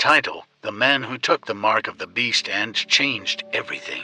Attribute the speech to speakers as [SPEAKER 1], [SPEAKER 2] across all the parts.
[SPEAKER 1] Title: The Man Who Took the Mark of the Beast and Changed Everything.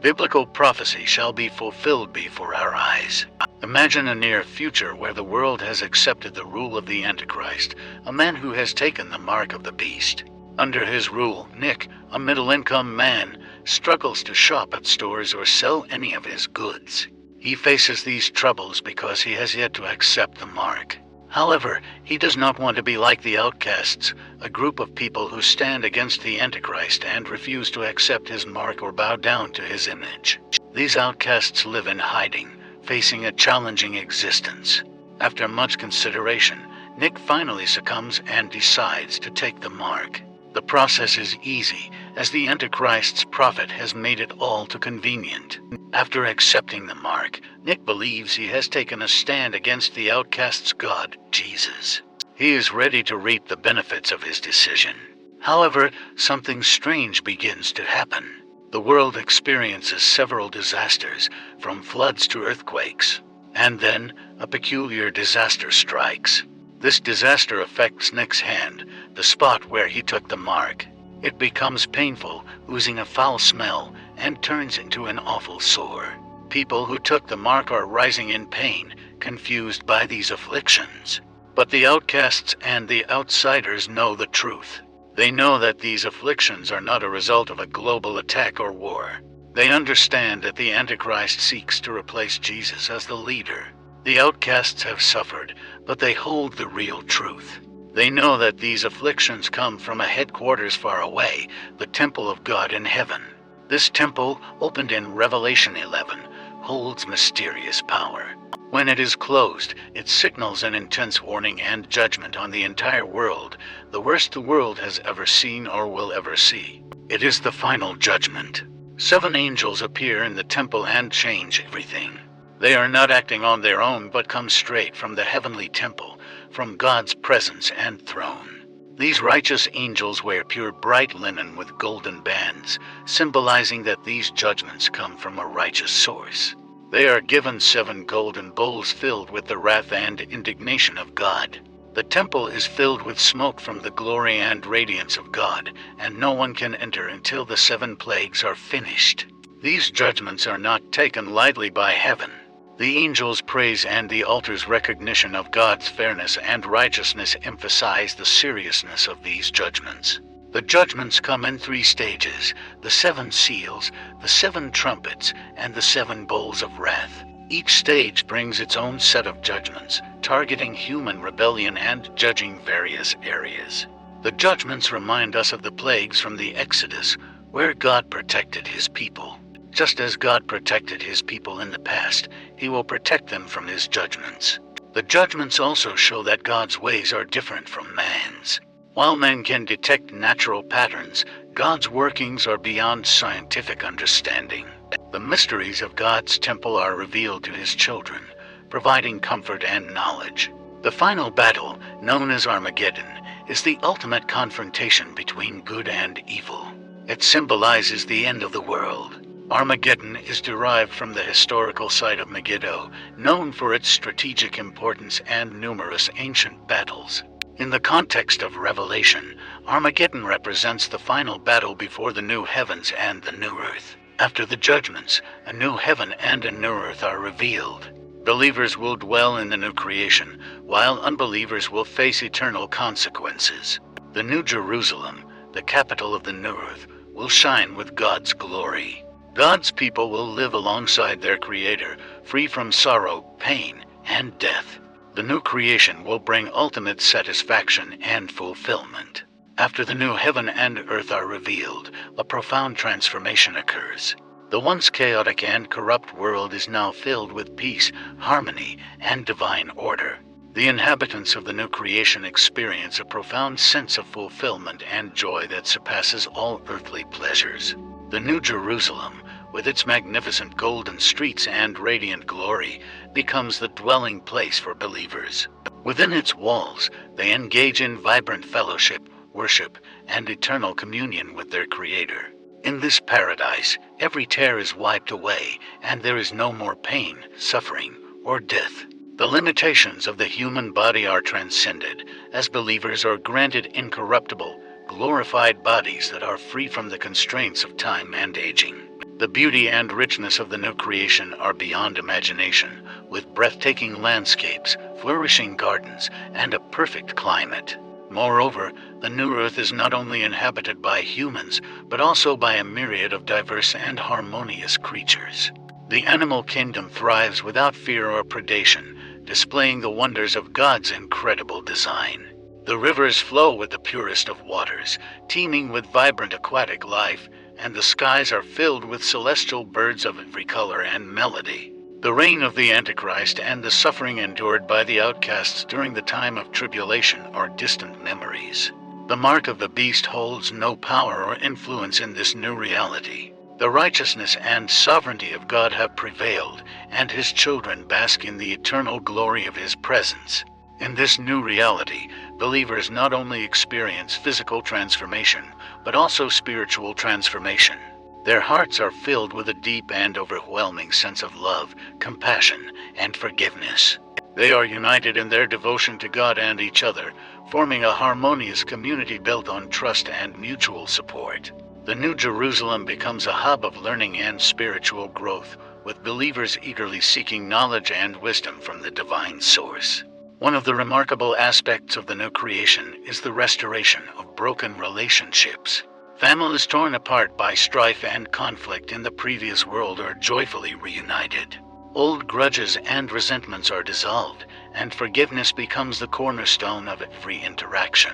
[SPEAKER 1] Biblical prophecy shall be fulfilled before our eyes. Imagine a near future where the world has accepted the rule of the Antichrist, a man who has taken the mark of the beast. Under his rule, Nick, a middle-income man, struggles to shop at stores or sell any of his goods. He faces these troubles because he has yet to accept the mark. However, he does not want to be like the outcasts, a group of people who stand against the Antichrist and refuse to accept his mark or bow down to his image. These outcasts live in hiding, facing a challenging existence. After much consideration, Nick finally succumbs and decides to take the mark. The process is easy, as the Antichrist's prophet has made it all too convenient. After accepting the mark, Nick believes he has taken a stand against the outcast's God, Jesus. He is ready to reap the benefits of his decision. However, something strange begins to happen. The world experiences several disasters, from floods to earthquakes. And then, a peculiar disaster strikes. This disaster affects Nick's hand, the spot where he took the mark. It becomes painful, oozing a foul smell, and turns into an awful sore. People who took the mark are rising in pain, confused by these afflictions. But the outcasts and the outsiders know the truth. They know that these afflictions are not a result of a global attack or war. They understand that the Antichrist seeks to replace Jesus as the leader. The outcasts have suffered, but they hold the real truth. They know that these afflictions come from a headquarters far away, the temple of God in heaven. This temple, opened in Revelation 11, holds mysterious power. When it is closed, it signals an intense warning and judgment on the entire world, the worst the world has ever seen or will ever see. It is the final judgment. 7 angels appear in the temple and change everything. They are not acting on their own but come straight from the heavenly temple, from God's presence and throne. These righteous angels wear pure bright linen with golden bands, symbolizing that these judgments come from a righteous source. They are given 7 golden bowls filled with the wrath and indignation of God. The temple is filled with smoke from the glory and radiance of God, and no one can enter until the 7 plagues are finished. These judgments are not taken lightly by heaven. The angels' praise and the altar's recognition of God's fairness and righteousness emphasize the seriousness of these judgments. The judgments come in 3 stages: the 7 seals, the 7 trumpets, and the 7 bowls of wrath. Each stage brings its own set of judgments, targeting human rebellion and judging various areas. The judgments remind us of the plagues from the Exodus, where God protected his people. Just as God protected his people in the past, he will protect them from his judgments. The judgments also show that God's ways are different from man's. While men can detect natural patterns, God's workings are beyond scientific understanding. The mysteries of God's temple are revealed to his children, providing comfort and knowledge. The final battle, known as Armageddon, is the ultimate confrontation between good and evil. It symbolizes the end of the world. Armageddon is derived from the historical site of Megiddo, known for its strategic importance and numerous ancient battles. In the context of Revelation, Armageddon represents the final battle before the new heavens and the new earth. After the judgments, a new heaven and a new earth are revealed. Believers will dwell in the new creation, while unbelievers will face eternal consequences. The New Jerusalem, the capital of the new earth, will shine with God's glory. God's people will live alongside their Creator, free from sorrow, pain, and death. The new creation will bring ultimate satisfaction and fulfillment. After the new heaven and earth are revealed, a profound transformation occurs. The once chaotic and corrupt world is now filled with peace, harmony, and divine order. The inhabitants of the new creation experience a profound sense of fulfillment and joy that surpasses all earthly pleasures. The New Jerusalem, with its magnificent golden streets and radiant glory, becomes the dwelling place for believers. Within its walls, they engage in vibrant fellowship, worship, and eternal communion with their Creator. In this paradise, every tear is wiped away, and there is no more pain, suffering, or death. The limitations of the human body are transcended, as believers are granted incorruptible, glorified bodies that are free from the constraints of time and aging. The beauty and richness of the new creation are beyond imagination, with breathtaking landscapes, flourishing gardens, and a perfect climate. Moreover, the new earth is not only inhabited by humans, but also by a myriad of diverse and harmonious creatures. The animal kingdom thrives without fear or predation, displaying the wonders of God's incredible design. The rivers flow with the purest of waters, teeming with vibrant aquatic life, and the skies are filled with celestial birds of every color and melody. The reign of the Antichrist and the suffering endured by the outcasts during the time of tribulation are distant memories. The mark of the beast holds no power or influence in this new reality. The righteousness and sovereignty of God have prevailed, and his children bask in the eternal glory of his presence. In this new reality, believers not only experience physical transformation, but also spiritual transformation. Their hearts are filled with a deep and overwhelming sense of love, compassion, and forgiveness. They are united in their devotion to God and each other, forming a harmonious community built on trust and mutual support. The New Jerusalem becomes a hub of learning and spiritual growth, with believers eagerly seeking knowledge and wisdom from the divine source. One of the remarkable aspects of the new creation is the restoration of broken relationships. Families torn apart by strife and conflict in the previous world are joyfully reunited. Old grudges and resentments are dissolved, and forgiveness becomes the cornerstone of every interaction.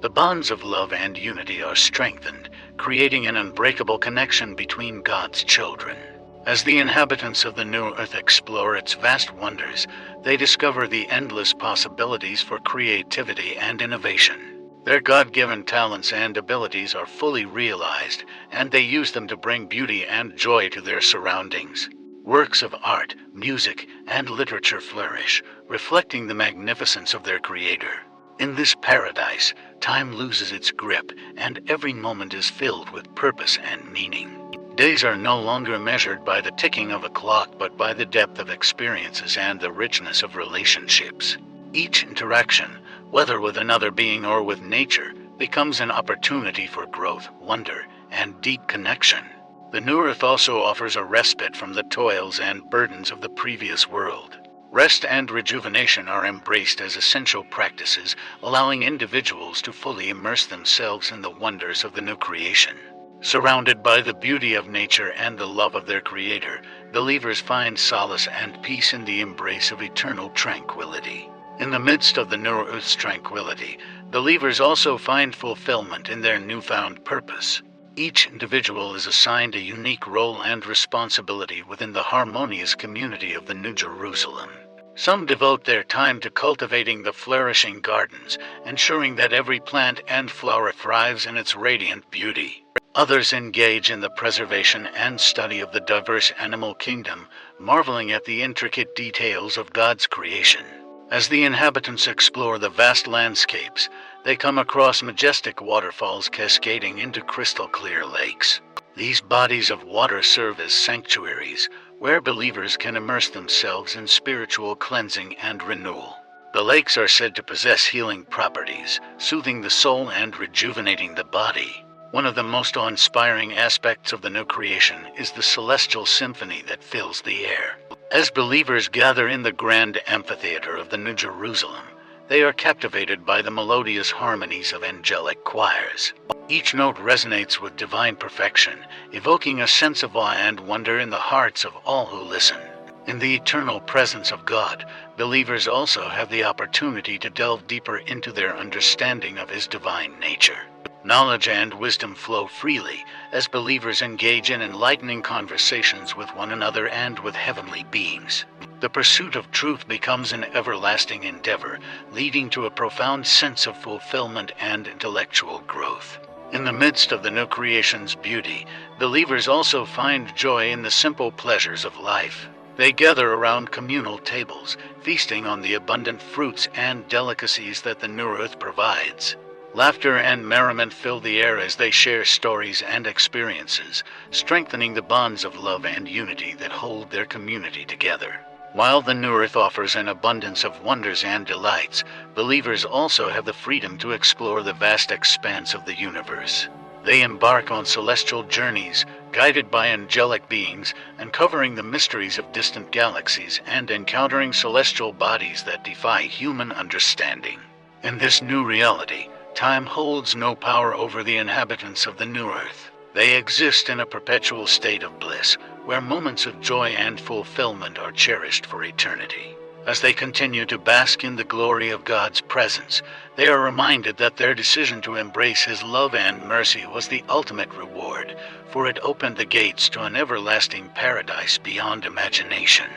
[SPEAKER 1] The bonds of love and unity are strengthened, creating an unbreakable connection between God's children. As the inhabitants of the new earth explore its vast wonders, they discover the endless possibilities for creativity and innovation. Their God-given talents and abilities are fully realized, and they use them to bring beauty and joy to their surroundings. Works of art, music, and literature flourish, reflecting the magnificence of their Creator. In this paradise, time loses its grip, and every moment is filled with purpose and meaning. Days are no longer measured by the ticking of a clock, but by the depth of experiences and the richness of relationships. Each interaction, whether with another being or with nature, becomes an opportunity for growth, wonder, and deep connection. The new earth also offers a respite from the toils and burdens of the previous world. Rest and rejuvenation are embraced as essential practices, allowing individuals to fully immerse themselves in the wonders of the new creation. Surrounded by the beauty of nature and the love of their Creator, believers find solace and peace in the embrace of eternal tranquility. In the midst of the new earth's tranquility, believers also find fulfillment in their newfound purpose. Each individual is assigned a unique role and responsibility within the harmonious community of the New Jerusalem. Some devote their time to cultivating the flourishing gardens, ensuring that every plant and flower thrives in its radiant beauty. Others engage in the preservation and study of the diverse animal kingdom, marveling at the intricate details of God's creation. As the inhabitants explore the vast landscapes, they come across majestic waterfalls cascading into crystal-clear lakes. These bodies of water serve as sanctuaries, where believers can immerse themselves in spiritual cleansing and renewal. The lakes are said to possess healing properties, soothing the soul and rejuvenating the body. One of the most awe-inspiring aspects of the new creation is the celestial symphony that fills the air. As believers gather in the grand amphitheater of the New Jerusalem, they are captivated by the melodious harmonies of angelic choirs. Each note resonates with divine perfection, evoking a sense of awe and wonder in the hearts of all who listen. In the eternal presence of God, believers also have the opportunity to delve deeper into their understanding of His divine nature. Knowledge and wisdom flow freely as believers engage in enlightening conversations with one another and with heavenly beings. The pursuit of truth becomes an everlasting endeavor, leading to a profound sense of fulfillment and intellectual growth. In the midst of the new creation's beauty, believers also find joy in the simple pleasures of life. They gather around communal tables, feasting on the abundant fruits and delicacies that the new earth provides. Laughter and merriment fill the air as they share stories and experiences, strengthening the bonds of love and unity that hold their community together. While the new earth offers an abundance of wonders and delights, believers also have the freedom to explore the vast expanse of the universe. They embark on celestial journeys, guided by angelic beings, uncovering the mysteries of distant galaxies and encountering celestial bodies that defy human understanding. In this new reality, time holds no power over the inhabitants of the new earth. They exist in a perpetual state of bliss, where moments of joy and fulfillment are cherished for eternity. As they continue to bask in the glory of God's presence, they are reminded that their decision to embrace His love and mercy was the ultimate reward, for it opened the gates to an everlasting paradise beyond imagination.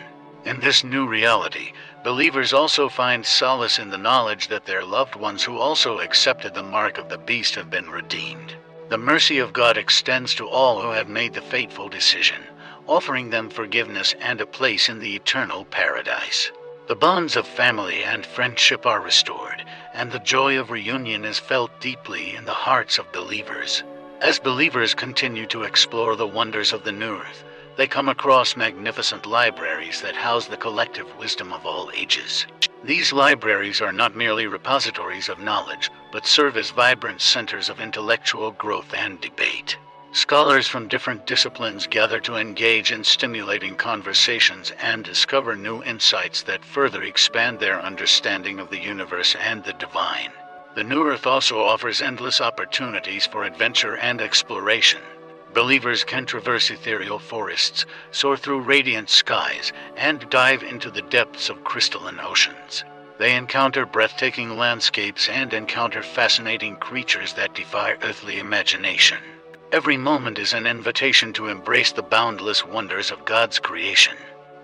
[SPEAKER 1] In this new reality, believers also find solace in the knowledge that their loved ones who also accepted the mark of the beast have been redeemed. The mercy of God extends to all who have made the fateful decision, offering them forgiveness and a place in the eternal paradise. The bonds of family and friendship are restored, and the joy of reunion is felt deeply in the hearts of believers. As believers continue to explore the wonders of the new earth, they come across magnificent libraries that house the collective wisdom of all ages. These libraries are not merely repositories of knowledge, but serve as vibrant centers of intellectual growth and debate. Scholars from different disciplines gather to engage in stimulating conversations and discover new insights that further expand their understanding of the universe and the divine. The new earth also offers endless opportunities for adventure and exploration. Believers can traverse ethereal forests, soar through radiant skies, and dive into the depths of crystalline oceans. They encounter breathtaking landscapes and encounter fascinating creatures that defy earthly imagination. Every moment is an invitation to embrace the boundless wonders of God's creation.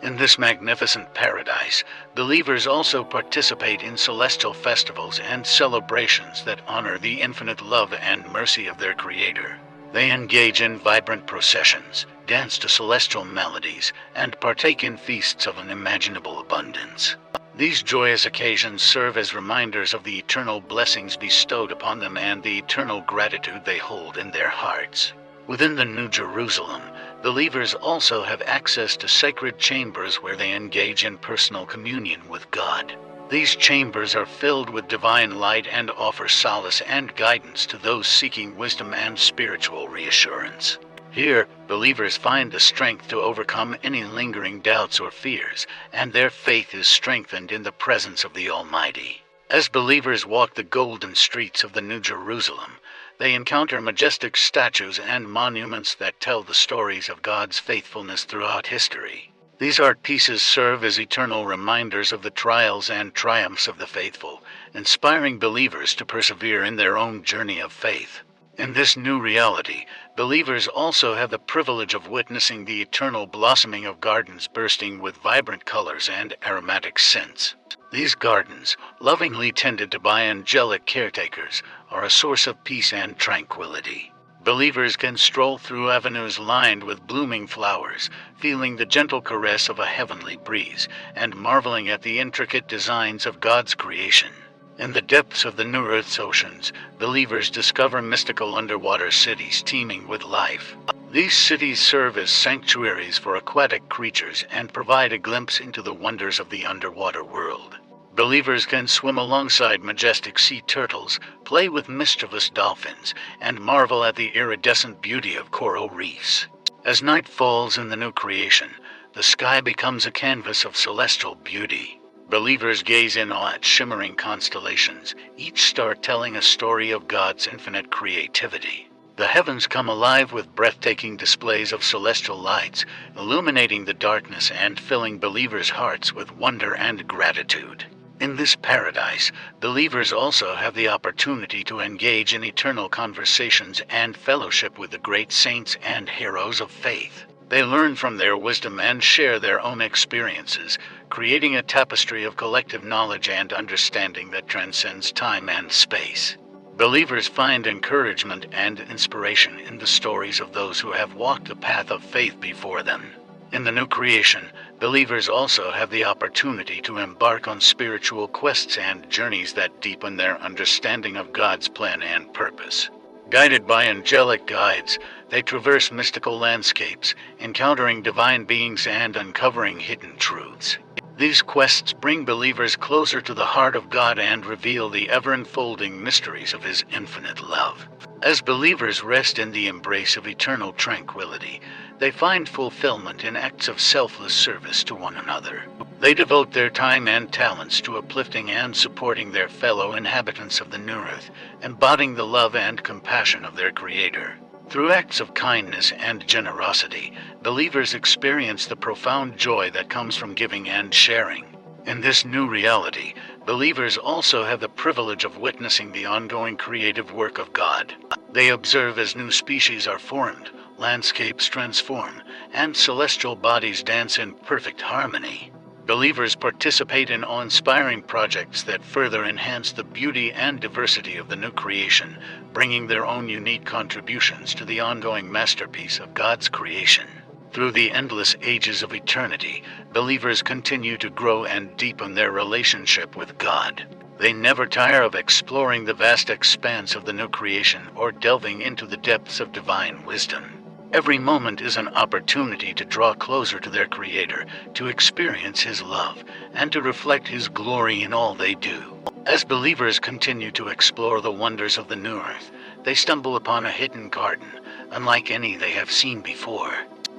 [SPEAKER 1] In this magnificent paradise, believers also participate in celestial festivals and celebrations that honor the infinite love and mercy of their Creator. They engage in vibrant processions, dance to celestial melodies, and partake in feasts of unimaginable abundance. These joyous occasions serve as reminders of the eternal blessings bestowed upon them and the eternal gratitude they hold in their hearts. Within the New Jerusalem, believers also have access to sacred chambers where they engage in personal communion with God. These chambers are filled with divine light and offer solace and guidance to those seeking wisdom and spiritual reassurance. Here, believers find the strength to overcome any lingering doubts or fears, and their faith is strengthened in the presence of the Almighty. As believers walk the golden streets of the New Jerusalem, they encounter majestic statues and monuments that tell the stories of God's faithfulness throughout history. These art pieces serve as eternal reminders of the trials and triumphs of the faithful, inspiring believers to persevere in their own journey of faith. In this new reality, believers also have the privilege of witnessing the eternal blossoming of gardens bursting with vibrant colors and aromatic scents. These gardens, lovingly tended to by angelic caretakers, are a source of peace and tranquility. Believers can stroll through avenues lined with blooming flowers, feeling the gentle caress of a heavenly breeze, and marveling at the intricate designs of God's creation. In the depths of the New Earth's oceans, believers discover mystical underwater cities teeming with life. These cities serve as sanctuaries for aquatic creatures and provide a glimpse into the wonders of the underwater world. Believers can swim alongside majestic sea turtles, play with mischievous dolphins, and marvel at the iridescent beauty of coral reefs. As night falls in the new creation, the sky becomes a canvas of celestial beauty. Believers gaze in awe at shimmering constellations, each star telling a story of God's infinite creativity. The heavens come alive with breathtaking displays of celestial lights, illuminating the darkness and filling believers' hearts with wonder and gratitude. In this paradise, believers also have the opportunity to engage in eternal conversations and fellowship with the great saints and heroes of faith. They learn from their wisdom and share their own experiences, creating a tapestry of collective knowledge and understanding that transcends time and space. Believers find encouragement and inspiration in the stories of those who have walked the path of faith before them. In the new creation, believers also have the opportunity to embark on spiritual quests and journeys that deepen their understanding of God's plan and purpose. Guided by angelic guides, they traverse mystical landscapes, encountering divine beings and uncovering hidden truths. These quests bring believers closer to the heart of God and reveal the ever-unfolding mysteries of His infinite love. As believers rest in the embrace of eternal tranquility, they find fulfillment in acts of selfless service to one another. They devote their time and talents to uplifting and supporting their fellow inhabitants of the new earth, embodying the love and compassion of their Creator. Through acts of kindness and generosity, believers experience the profound joy that comes from giving and sharing. In this new reality, believers also have the privilege of witnessing the ongoing creative work of God. They observe as new species are formed, landscapes transform, and celestial bodies dance in perfect harmony. Believers participate in awe-inspiring projects that further enhance the beauty and diversity of the new creation, bringing their own unique contributions to the ongoing masterpiece of God's creation. Through the endless ages of eternity, believers continue to grow and deepen their relationship with God. They never tire of exploring the vast expanse of the new creation or delving into the depths of divine wisdom. Every moment is an opportunity to draw closer to their Creator, to experience His love, and to reflect His glory in all they do. As believers continue to explore the wonders of the new earth, they stumble upon a hidden garden, unlike any they have seen before.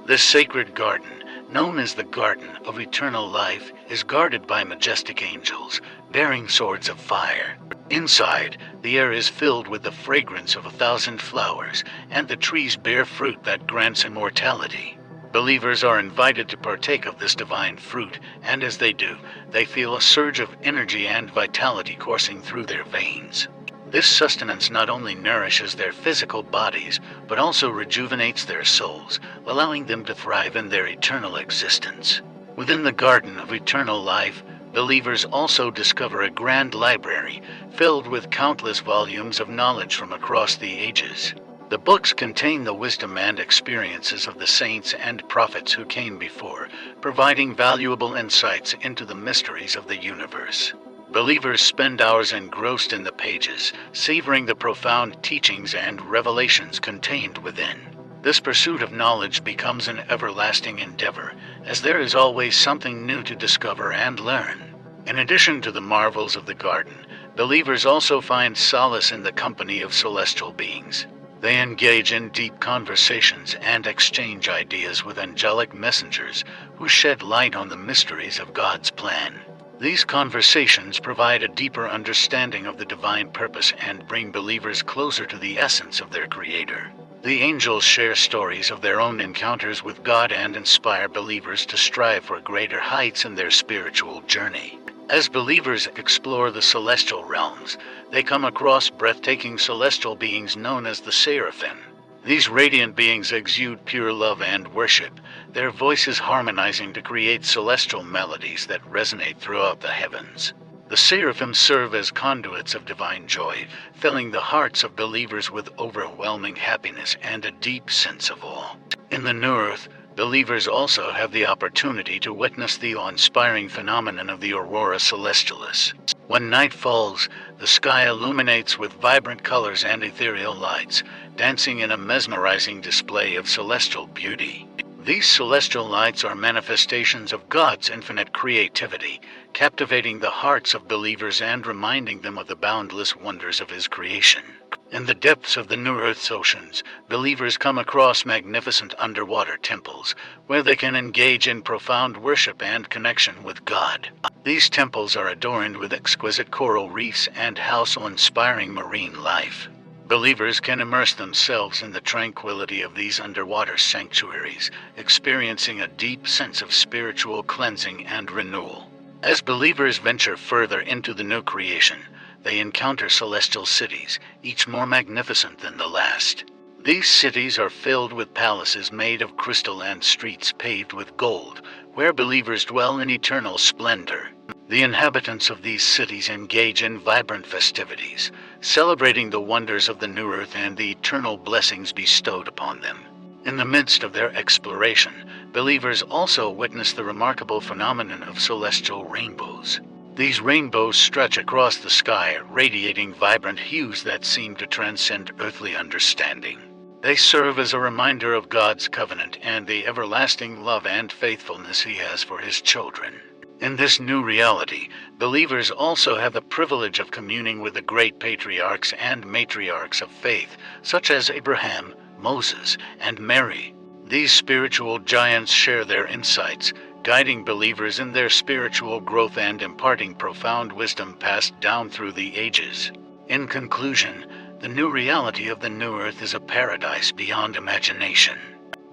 [SPEAKER 1] This sacred garden, known as the Garden of Eternal Life, is guarded by majestic angels, bearing swords of fire. Inside, the air is filled with the fragrance of 1,000 flowers, and the trees bear fruit that grants immortality. Believers are invited to partake of this divine fruit, and as they do, they feel a surge of energy and vitality coursing through their veins. This sustenance not only nourishes their physical bodies, but also rejuvenates their souls, allowing them to thrive in their eternal existence. Within the Garden of Eternal Life, believers also discover a grand library filled with countless volumes of knowledge from across the ages. The books contain the wisdom and experiences of the saints and prophets who came before, providing valuable insights into the mysteries of the universe. Believers spend hours engrossed in the pages, savoring the profound teachings and revelations contained within. This pursuit of knowledge becomes an everlasting endeavor, as there is always something new to discover and learn. In addition to the marvels of the garden, believers also find solace in the company of celestial beings. They engage in deep conversations and exchange ideas with angelic messengers who shed light on the mysteries of God's plan. These conversations provide a deeper understanding of the divine purpose and bring believers closer to the essence of their Creator. The angels share stories of their own encounters with God and inspire believers to strive for greater heights in their spiritual journey. As believers explore the celestial realms, they come across breathtaking celestial beings known as the seraphim. These radiant beings exude pure love and worship, their voices harmonizing to create celestial melodies that resonate throughout the heavens. The seraphim serve as conduits of divine joy, filling the hearts of believers with overwhelming happiness and a deep sense of awe. In the new earth, believers also have the opportunity to witness the awe-inspiring phenomenon of the aurora celestialis. When night falls, the sky illuminates with vibrant colors and ethereal lights, dancing in a mesmerizing display of celestial beauty. These celestial lights are manifestations of God's infinite creativity, captivating the hearts of believers and reminding them of the boundless wonders of His creation. In the depths of the new earth's oceans, believers come across magnificent underwater temples, where they can engage in profound worship and connection with God. These temples are adorned with exquisite coral reefs and house inspiring marine life. Believers can immerse themselves in the tranquility of these underwater sanctuaries, experiencing a deep sense of spiritual cleansing and renewal. As believers venture further into the new creation, they encounter celestial cities, each more magnificent than the last. These cities are filled with palaces made of crystal and streets paved with gold, where believers dwell in eternal splendor. The inhabitants of these cities engage in vibrant festivities, celebrating the wonders of the new earth and the eternal blessings bestowed upon them. In the midst of their exploration, believers also witness the remarkable phenomenon of celestial rainbows. These rainbows stretch across the sky, radiating vibrant hues that seem to transcend earthly understanding. They serve as a reminder of God's covenant and the everlasting love and faithfulness He has for His children. In this new reality, believers also have the privilege of communing with the great patriarchs and matriarchs of faith, such as Abraham, Moses, and Mary. These spiritual giants share their insights, guiding believers in their spiritual growth and imparting profound wisdom passed down through the ages. In conclusion, the new reality of the new earth is a paradise beyond imagination.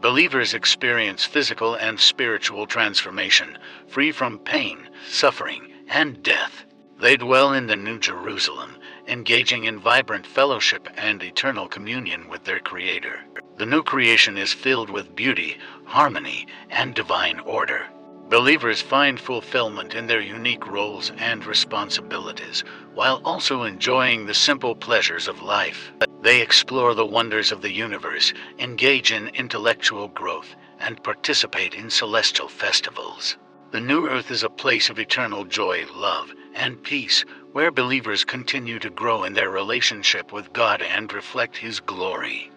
[SPEAKER 1] Believers experience physical and spiritual transformation, free from pain, suffering, and death. They dwell in the New Jerusalem, engaging in vibrant fellowship and eternal communion with their Creator. The new creation is filled with beauty, harmony, and divine order. Believers find fulfillment in their unique roles and responsibilities, while also enjoying the simple pleasures of life. They explore the wonders of the universe, engage in intellectual growth, and participate in celestial festivals. The new earth is a place of eternal joy, love, and peace, where believers continue to grow in their relationship with God and reflect His glory.